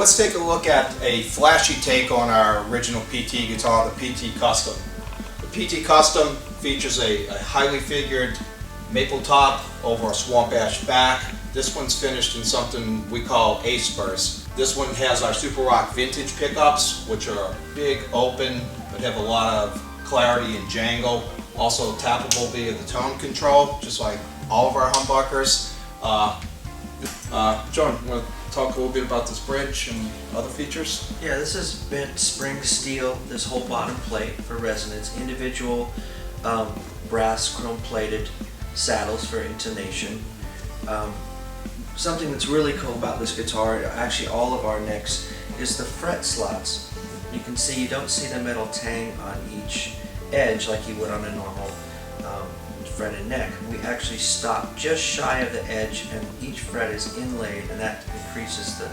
let's take a look at a flashy take on our original PT guitar, the PT Custom. The PT Custom features a highly figured maple top over a swamp ash back. This one's finished in something we call Ace Burst. This one has our Super Rock Vintage pickups, which are big, open, but have a lot of clarity and jangle. Also tappable via the tone control, just like all of our humbuckers. John, you want to talk a little bit about this bridge and other features? Yeah, this is bent spring steel, this whole bottom plate for resonance, individual brass chrome plated saddles for intonation. Something that's really cool about this guitar, actually all of our necks, is the fret slots. You can see you don't see the metal tang on each edge like you would on a normal fretted neck. We actually stop just shy of the edge and each fret is inlaid, and that increases the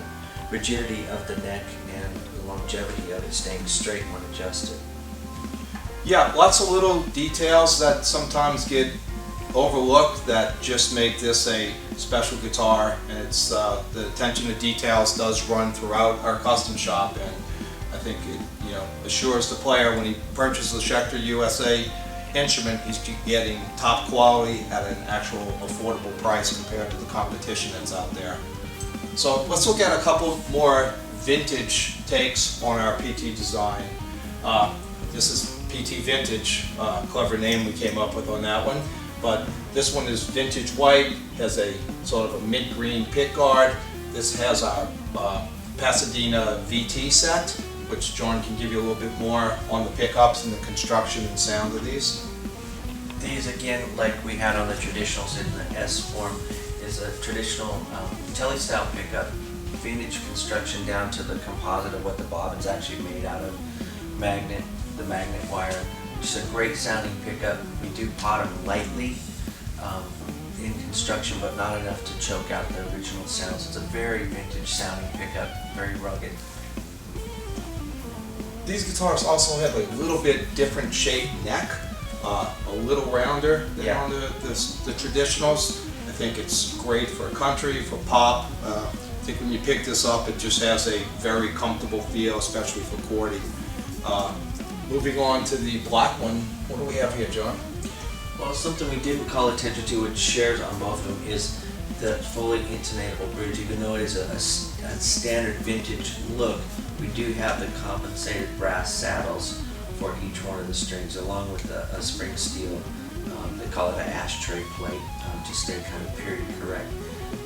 rigidity of the neck and the longevity of it staying straight when adjusted. Yeah, lots of little details that sometimes get overlooked that just make this a special guitar, and it's the attention to details does run throughout our custom shop, and I think it assures the player when he purchases the Schecter USA instrument, he's getting top quality at an actual affordable price compared to the competition that's out there. So let's look at a couple more vintage takes on our PT design. This is PT Vintage, clever name we came up with on that one. But this one is vintage white, has a sort of a mint green pick guard. This has our Pasadena VT set, which John can give you a little bit more on the pickups and the construction and sound of these. These, again, like we had on the traditionals in the S form, is a traditional tele-style pickup, vintage construction down to the composite of what the bobbin's actually made out of, the magnet wire. Just a great sounding pickup. We do pot them lightly in construction, but not enough to choke out the original sounds. It's a very vintage sounding pickup, very rugged. These guitars also have a little bit different shaped neck, a little rounder than on the traditionals. I think it's great for country, for pop. I think when you pick this up, it just has a very comfortable feel, especially for chording. Moving on to the black one, what do we have here, John? Well, something we didn't call attention to, which shares on both of them, is the fully intonatable bridge. Even though it is a standard vintage look, we do have the compensated brass saddles for each one of the strings, along with a spring steel, they call it an ashtray plate, to stay kind of period correct.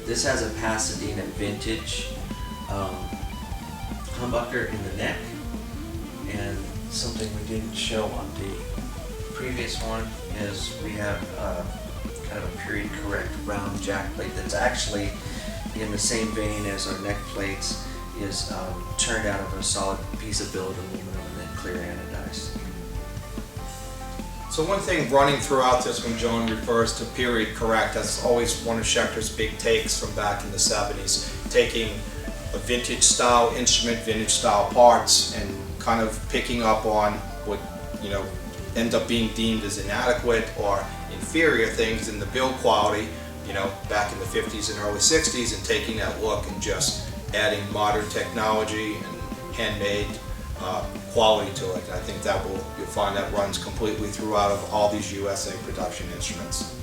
This has a Pasadena Vintage humbucker in the neck, and something we didn't show on the previous one is we have kind of a period correct round jack plate that's actually in the same vein as our neck plates, is turned out of a solid piece of billet aluminum and then clear anodized. So one thing running throughout this when John refers to period correct, that's always one of Schecter's big takes from back in the 70s, taking a vintage style instrument, vintage style parts, and kind of picking up on what end up being deemed as inadequate or inferior things in the build quality, back in the 50s and early 60s, and taking that look and just adding modern technology and handmade quality to it. And I think that you'll find that runs completely throughout of all these USA production instruments.